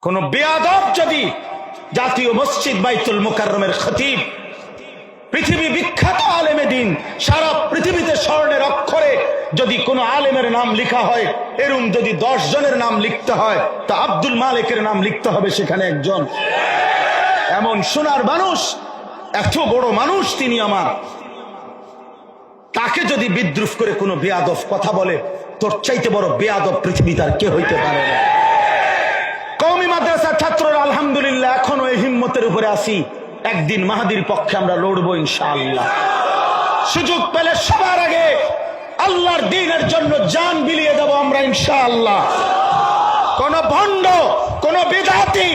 কোন বেয়াদব যদি জাতীয় মসজিদ বাইতুল মুকাররমের খতিব, পৃথিবী বিখ্যাত আলেমে দিন, সারা পৃথিবীতে স্বর্ণের অক্ষরে যদি কোন আলেমের নাম লিখা হয়, এরকম যদি 10 জনের নাম লিখতে হয়, তা আব্দুল মালিকের নাম লিখতে হবে সেখানে একজন। এমন সোনার মানুষ, এত বড় মানুষ তিনি আমার, তাকে যদি বিদ্রুপ করে কোনো বেয়াদব কথা বলে, তোর চাইতে বড় বেয়াদব পৃথিবী তার কে হইতে পারে না। কওমি মাদ্রাসার ছাত্ররা আলহামদুলিল্লাহ এখনো এই হিম্মতের উপরে আছি, একদিন মাহাদির পক্ষে আমরা লড়বো ইনশাআল্লাহ। সুযোগ পেলে সবার আগে আল্লাহর দ্বীনের জন্য জান বিলিয়ে দেব আমরা ইনশাআল্লাহ। কোন ভণ্ড, কোন বিদআতি,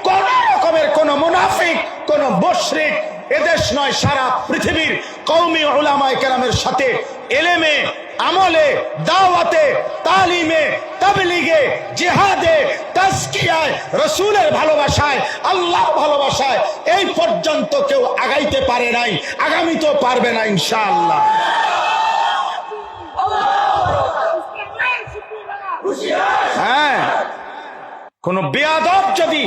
কোন রকমের কোন মুনাফিক, কোন মুশরিক এদেশ নয় সারা পৃথিবীর কওমি উলামায়ে কেরামের সাথে ইলমে, আমলে, দাওয়াতে, তালিমে, তাবলীগে, জিহাদে, তাজকিয়ায়, রাসূলের ভালোবাসায়, আল্লাহর ভালোবাসায় এই পর্যন্ত কেউ আগাইতে পারে নাই, আগামীতেও পারবে না ইনশাআল্লাহ। হ্যাঁ, কোন বেয়াদব যদি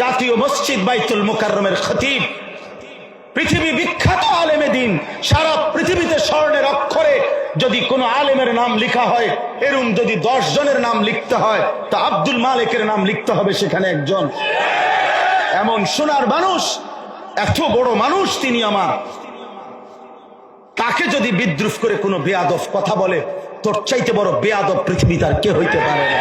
জাতীয় মসজিদ বাইতুল মুকাররমের খতিব, পৃথিবী বিখ্যাত আলেমে দিন, সারা পৃথিবীতে স্বর্ণের অক্ষরে যদি কোন আলেমের নাম লিখা হয়, এরকম যদি 10 জনের নাম লিখতে হয়, তা আব্দুল মালিকের নাম লিখতে হবে সেখানে একজন। এমন সোনার মানুষ, এত বড় মানুষ তিনি আমার, তাকে যদি বিদ্রুপ করে কোনো বেয়াদব কথা বলে, তোর চাইতে বড় বেয়াদব পৃথিবী তার কে হইতে পারে না।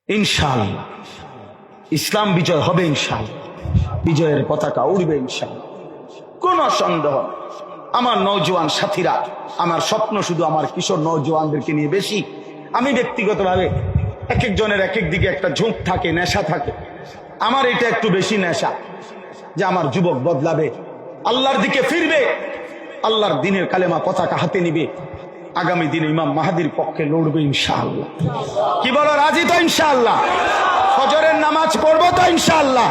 ইনশাআল্লাহ ইসলাম বিজয় হবে ইনশাআল্লাহ, বিজয়ের পতাকা উড়বে ইনশাআল্লাহ, কোন সন্দেহ। আমার নওজোয়ান সাথীরা, আমার স্বপ্ন শুধু আমার কিশোর নওজোয়ানদেরকে নিয়ে বেশি। আমি ব্যক্তিগতভাবে এক একজনের এক এক দিকে একটা ঝোঁক থাকে, নেশা থাকে। আমার এটা একটু বেশি নেশা যে আমার যুবক বদলাবে, আল্লাহর দিকে ফিরবে, আল্লাহর দ্বীনের কালেমা পতাকা হাতে নিবে, আগামী দিনে ইমাম মাহাদির পক্ষে লড়বে ইনশাআল্লাহ। কি বলো, রাজি তো ইনশাআল্লাহ? ফজরের নামাজ পড়বো তো ইনশাআল্লাহ?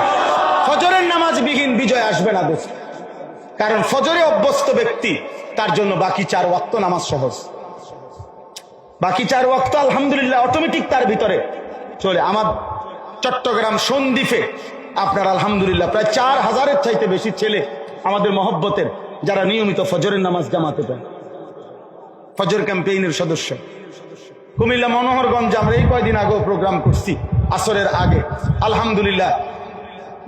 ফজরের নামাজ বিহীন বিজয় আসবে না দোস্ত, কারণ ফজরে অভ্যস্ত ব্যক্তি তার জন্য বাকি 4 ওয়াক্ত নামাজ সহজ। বাকি 4 ওয়াক্ত আলহামদুলিল্লাহ অটোমেটিক তার ভিতরে চলে। আমার চট্টগ্রাম সন্দ্বীপে আপনার আলহামদুলিল্লাহ প্রায় 4000-এর চাইতে বেশি ছেলে আমাদের মহব্বতের, যারা নিয়মিত ফজরের নামাজ জামাতে পায়, ফজর ক্যাম্পেইনের সদস্য। কুমিল্লা মনোহরগঞ্জ আমরা এই কয়দিন আগেও প্রোগ্রাম করছি আসরের আগে, আলহামদুলিল্লাহ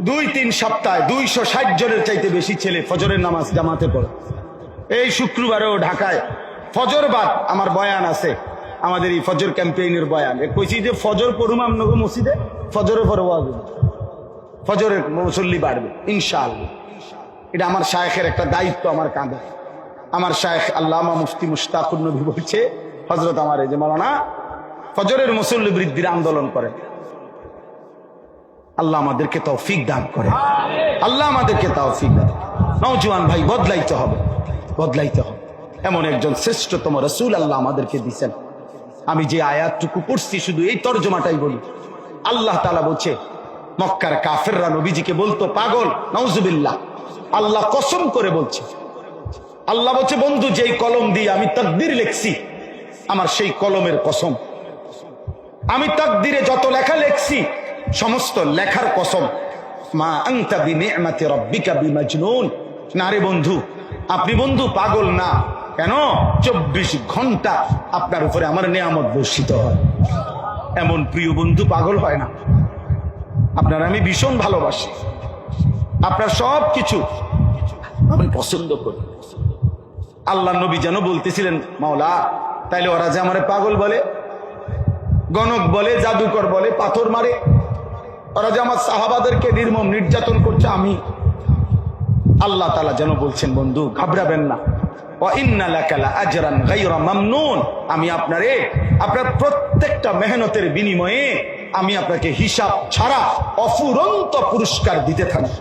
2-3 সপ্তাহে 260 জনের চাইতে বেশি ছেলে ফজরের নামাজ জামাতে পড়ে। এই শুক্রবারেও ঢাকায় ফজরবাদ আমার বয়ান আছে, আমাদের এই ফজর ক্যাম্পেইনের বয়ান। কইছি যে ফজর পড়ুম আমনগো মসজিদে, ফজরের পরে ওয়াজ, ফজরের মুসল্লি বাড়বে ইনশাআল্লাহ। এটা আমার শায়েখের একটা দায়িত্ব আমার কাঁধে। আমার শায়েখ আল্লামা মুফতি মুশতাকুর নবী বলছে, হযরত আমার এই যে মাওলানা ফজরের মুসল্লি বৃদ্ধির আন্দোলন করেন। আল্লাহ আমাদেরকে তৌফিক দান করে, আল্লাহ আমাদেরকে তৌফিক দান। নওজোয়ান ভাই, বদলাইতে হবে, বদলাইতে হবে। এমন একজন শ্রেষ্ঠতম রাসূল আল্লাহ আমাদেরকে দিয়েছেন। আমি যে আয়াতটুকু পড়ছি শুধু এই তরজমাটাই বলি। আল্লাহ তাআলা বলছে, মক্কার কাফেররা নবীজিকে বলতো পাগল, নাউজুবিল্লাহ। আল্লাহ কসম করে বলছে, আল্লাহ বলছে, বন্ধু যেই কলম দিয়ে আমি তাকদীর লিখছি, আমার সেই কলমের কসম, আমি তাকদীরে যত লেখা লিখছি সমস্ত লেখার কসম, মা আনতা বিনিআমাতি রাব্বিকা বিমাজনুন। না রে বন্ধু, আপনি বন্ধু পাগল না। কেন? 24 ঘন্টা আপনার উপরে আমার নিয়ামত বর্ষিত হয়। এমন প্রিয় বন্ধু পাগল হয় না। আপনার আমি ভীষণ ভালোবাসি, আপনার সব কিছু আমি পছন্দ করি। আল্লাহ নবী যেন বলতেছিলেন, মাওলা তাইলে ওরা যে আমারে পাগল বলে, গণক বলে, জাদুকর বলে, পাথর মারে, ওরা যে আমার সাহাবাদেরকে নির্মম নির্যাতন করছে, আমি আল্লাহ তাআলা যেন বলছেন, বন্ধু ঘাবড়াবেন না, ওয়া ইন্না লাকা লাআজরান গায়রা মামনুন। আমি আপনার প্রত্যেকটা মেহনতের বিনিময়ে আমি আপনাকে হিসাব ছাড়া অফুরন্ত পুরস্কার দিতে থাকি।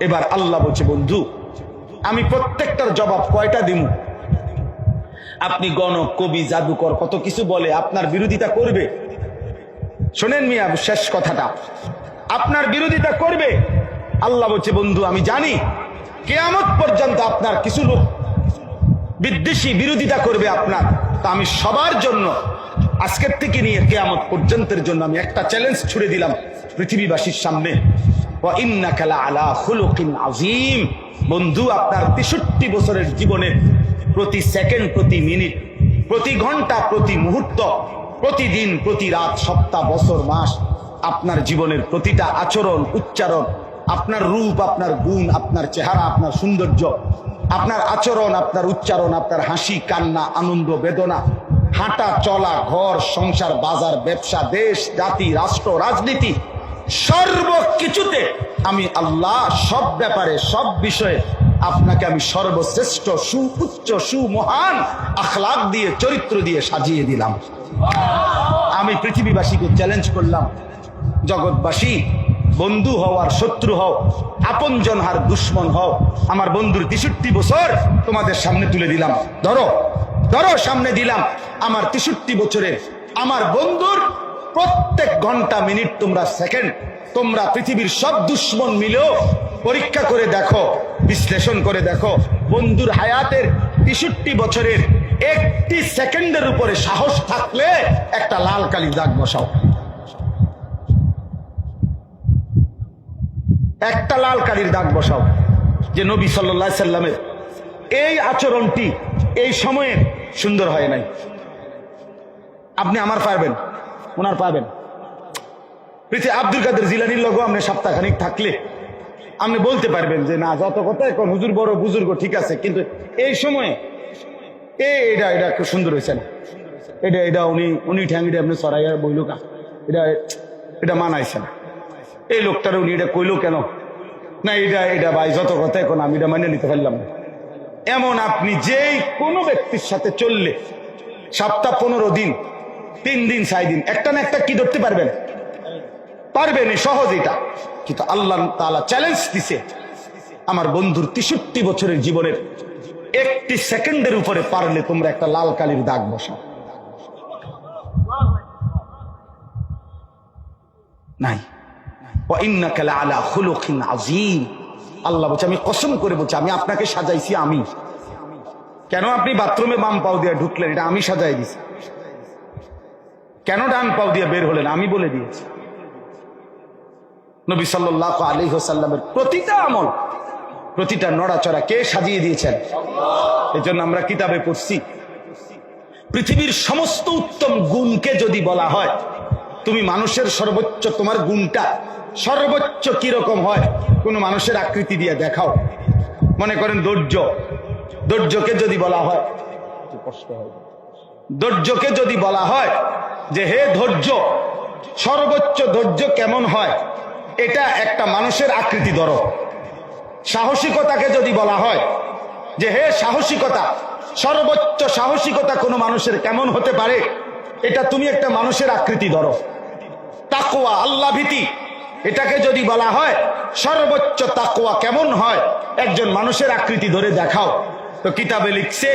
এবার আল্লাহ বলছে, বন্ধু আমি প্রত্যেকটার জবাব কয়টা দিব? আপনি গণক, কবি, জাদুকর কত কিছু বলে, আপনার বিরোধিতা করবে। শোনেন মিয়া, শেষ কথাটা, আপনার বিরোধিতা করবে। আল্লাহ বলছে, বন্ধু আমি জানি কিয়ামত পর্যন্ত আপনার কিছু লোক বিদ্বেষী বিরোধিতা করবে আপনার, তা আমি সবার জন্য আজকের থেকে নিয়ে কিয়ামত পর্যন্তের জন্য আমি একটা চ্যালেঞ্জ ছুড়ে দিলাম পৃথিবীবাসীর সামনে, ওয়া ইন্নাকা লাআলা খুলুকিন আযীম। বন্ধু, আপনার 63 বছরের জীবনে প্রতি সেকেন্ড, প্রতি মিনিট, প্রতি ঘন্টা, প্রতি মুহূর্ত, প্রতিদিন, প্রতি রাত, সপ্তাহ, বছর, মাস, আপনার জীবনের প্রতিটা আচরণ, উচ্চারণ, আপনার রূপ, আপনার গুণ, আপনার চেহারা, আপনার সৌন্দর্য, আপনার আচরণ, আপনার উচ্চারণ, আপনার হাসি, কান্না, আনন্দ, বেদনা, হাঁটা চলা, ঘর সংসার, বাজার, ব্যবসা, দেশ জাতি, রাষ্ট্র, রাজনীতি, সর্বকিছুতে আমি আল্লাহ সব ব্যাপারে, সব বিষয়ে আপনাকে আমি সর্বশ্রেষ্ঠ, সুউচ্চ, সুমহান আখলাক দিয়ে, চরিত্র দিয়ে সাজিয়ে দিলাম। আমি পৃথিবীবাসীকে চ্যালেঞ্জ করলাম, জগৎবাসী, বন্ধু হও আর শত্রু হও, আপনজন আর দুশ্মন হও, আমার বন্ধুর 63 বছর তোমাদের সামনে তুলে দিলাম। ধরো ধরো, সামনে দিলাম আমার 63 বছরের আমার বন্ধুর প্রত্যেক ঘন্টা, মিনিট, তোমরা সেকেন্ড, তোমরা পৃথিবীর সব দুশ্মন মিলেও পরীক্ষা করে দেখো, বিশ্লেষণ করে দেখো, বন্ধুর হায়াতের 63 বছরের একটি সেকেন্ডের উপরে সাহস থাকলে একটা লাল কালির দাগ বসাও। একটা লাল কালির দাগ বসাও যে নবী সাল্লাল্লাহু আলাইহি সাল্লামের এই আচরণটি এই সময়ে সুন্দর হয় নাই। আপনি আমার পারবেন, ওনার পাবেন। আব্দুল কাদের জিলানির লগো আপনি সপ্তাহখানিক থাকলে আপনি বলতে পারবেন যে না, যত কথা এখন হুজুর বড় বুজুর্গ ঠিক আছে, কিন্তু এই সময়ে এটা এটা খুব সুন্দর হয়েছে না, এটা এটা উনি ঠ্যাংটা আপনি সরাইয়া বইল কা, এটা এটা মানাইছে না, এই লোকটার উনি এটা কইলো কেন, না এটা এটা ভাই যত কথা এখন আমি এটা মানে নিতে পারলাম না। এমন আপনি যেই কোনো ব্যক্তির সাথে চললে সপ্তাহ 15 দিন, 3 দিন 4 দিন একটা না একটা কি ধরতে পারবেন, পারবেন, সহজ এটা। কিন্তু আল্লাহ তাআলা চ্যালেঞ্জ দিছে, আমার বন্ধুর 63 বছরের জীবনের একটি সেকেন্ডের উপরে পারলে তোমরা একটা লাল কালির দাগ বসাও। নাই। ওয়া ইন্নাকা লাআলা খুলুকিন আযীম। আল্লাহ বলছে, আমি কসম করে বলছি, আমি আপনাকে সাজাইছি। আমি কেন আপনি বাথরুমে বাম পাও দিয়ে ঢুকলেন, এটা আমি সাজাই দিছি। কেন ডান পাও দিয়ে বের হলেন, আমি বলে দিয়েছি। নবী সাল্লাল্লাহু আলাইহি ওয়াসাল্লামের প্রতিটা আমল, প্রতিটা নড়াচড়া কে সাজিয়ে দিয়েছেন? এজন্য আমরা কিতাবে পড়ছি, পৃথিবীর সমস্ত উত্তম গুণকে যদি বলা হয়, তুমি মানুষের সর্বোচ্চ, তোমার গুণটা সর্বোচ্চ কিরকম হয়, কোন মানুষের আকৃতি দিয়ে দেখাও। মনে করেন ধৈর্য, ধৈর্যকে যদি বলা হয়, কষ্ট হয়, ধৈর্যকে যদি বলা হয় যে হে ধৈর্য, সর্বোচ্চ ধৈর্য কেমন হয়, এটা একটা মানুষের আকৃতি ধরো। সাহসিকতাকে যদি বলা হয় যে হে সাহসিকতা, সর্বোচ্চ সাহসিকতা কোনো মানুষের কেমন হতে পারে, এটা তুমি একটা মানুষের আকৃতি ধরো। তাকওয়া, আল্লাহ ভীতি, এটাকে যদি বলা হয় সর্বোচ্চ তাকওয়া কেমন হয়, একজন মানুষের আকৃতি ধরে দেখাও। তো কিতাবে লিখছে,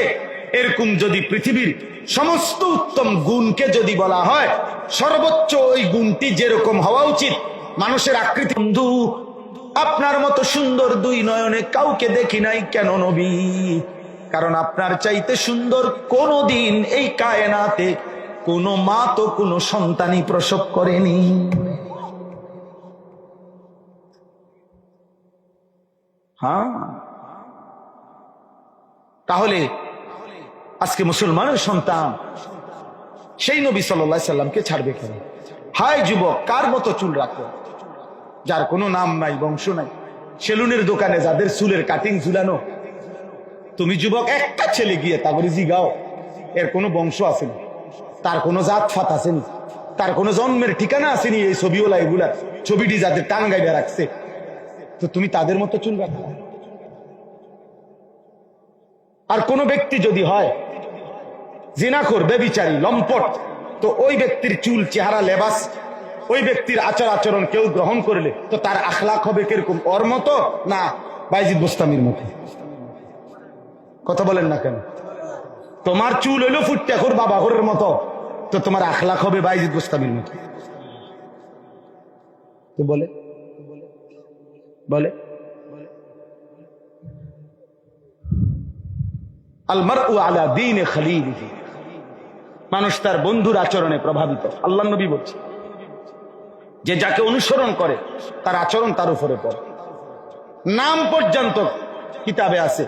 এরকম যদি পৃথিবীর সমস্ত উত্তম গুণকে যদি বলা হয়, সর্বোচ্চ ওই গুণটি যেরকম হওয়া উচিত মানুষের আকৃতি। বন্ধু, আপনার মতো সুন্দর দুই নয়নে কাউকে দেখি নাই। কেন নবী? কারণ আপনার চাইতে সুন্দর কোনদিন এই কায়নাতে কোনো মা তো কোনো সন্তানই প্রসব করেনি। হ্যাঁ, তাহলে আজকে মুসলমানের সন্তান সেই নবী সাল্লাল্লাহু আলাইহি সাল্লামকে ছাড়বে কেন? হায় যুবক, কার মতো চুল রাখো, যার কোনো নাম নাই, বংশ নাই, সেলুনের দোকানে যাদের চুলের কাটিং ঝুলানো। তুমি যুবক একটা ছেলে গিয়ে তারপরে জিগাও, এর কোনো বংশ আসেনি, তার কোনো জাত ফাত আসেনি, তার কোনো জন্মের ঠিকানা আসেনি, এই ছবিওলা এগুলা ছবিটি যাদের টাঙ্গাইয়া রাখছে, তো তুমি তাদের মতো চুল রাখো। আর কোন ব্যক্তি যদি হয় জিনাখোর, বেবিচারী, লম্পট, তো ওই ব্যক্তির চুল, চেহারা, লেবাস, ওই ব্যক্তির আচার আচরণ কেউ গ্রহণ করলে তো তার আখলাক হবে কিরকম? ওর মতো না বাইজিদ বোস্তামির মতো? কথা বলেন না কেন? তোমার চুল হইলো ফুট্টাখোর, বাবাখোরের মতো, তো তোমার আখলাক হবে বাইজিদ বোস্তামির মতো। তো বলে বলে আল মারউ আলা দীনে খলীলিহি, মানুষ তার বন্ধুর আচরণে প্রভাবিত। আল্লাহ নবী বলছে যে যাকে অনুসরণ করে তার আচরণ তার উপরে পড়ে। নাম পর্যন্ত কিতাবে আছে,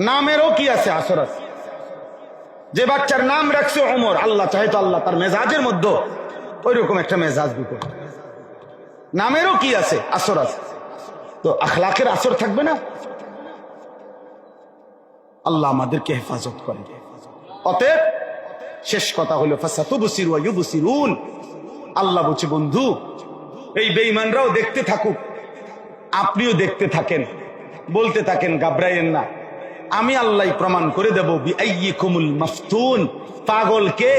নামেরও কি আছে, আসর আছে। যে বাচ্চার নাম রাখছে ওমর, আল্লাহ চাহে তো আল্লাহ তার মেজাজের মধ্যে ওই রকম একটা মেজাজ দিত। নামেরও কি আছে, আসর আছে। তো আখলাকের আসর থাকবে না? আল্লাহ আমাদেরকে হেফাজত করে। অতএব শেষ কথা হলো ফাসাতুবসিরু ওয়া ইউবসিরুন। আল্লাহ বলছে বন্ধু এই বেঈমানরাও দেখতে থাকুক, আপনিও দেখতে থাকেন, বলতে থাকেন, ঘাবড়াইয়েন না। আমি আল্লাহ প্রমাণ করে দেব বিআইয়িকুমুল মাফতুন, পাগলকে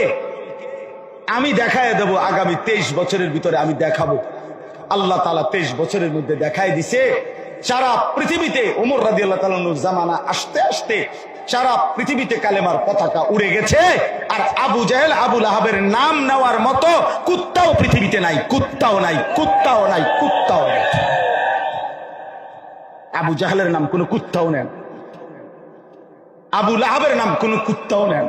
আমি দেখায় দেব। আগামী 23 বছরের ভিতরে আমি দেখাবো। আল্লাহ তাআলা 23 বছরের মধ্যে দেখায় দিছে। সারা পৃথিবীতে ওমর রাদিয়াল্লাহু তাআলা জামানা আসতে আসতে সারা পৃথিবীতে কালেমার পতাকা উড়ে গেছে। আর আবু জাহেল, আবু লাহাবের নাম নেওয়ার মতো কুত্তাও পৃথিবীতে নাই, কুত্তাও নাই, কুত্তাও নাই, কুত্তাও নাই। আবু জাহেলের নাম কোন কুত্তাও নেন, আবু লাহাবের নাম কোন কুত্তাও নেন।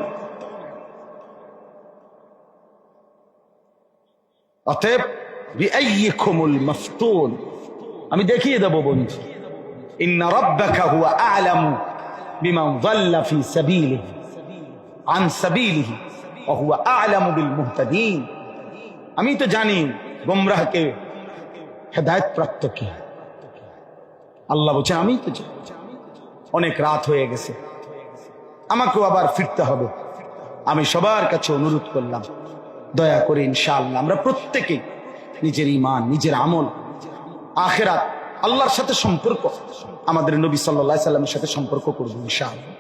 অতএব বিআইয়িকুমুল মাফতুন, আমি দেখিয়ে দেব বন্ধু। ইন্না রাব্বাকা হুয়া আ'লামু বিমান যাল্লা ফি সাবিলিহি আন সাবিলিহি ওয়া হুয়া আ'লামু বিল মুহতাদিন। আমি তো জানি গোমরাহকে হেদায়েত প্রাপ্ত কি। আল্লাহ বলছেন আমি তো জানি। অনেক রাত হয়ে গেছে, আমাকেও আবার ফিরতে হবে। আমি সবার কাছে অনুরোধ করলাম দয়া করে ইনশাআল্লাহ আমরা প্রত্যেকেই নিজের ঈমান, নিজের আমল, আখিরাত, আল্লাহর সাথে সম্পর্ক, আমাদের নবী সাল্লাল্লাহু আলাইহি ওয়াসাল্লামের সাথে সম্পর্ক করব ইনশাআল্লাহ।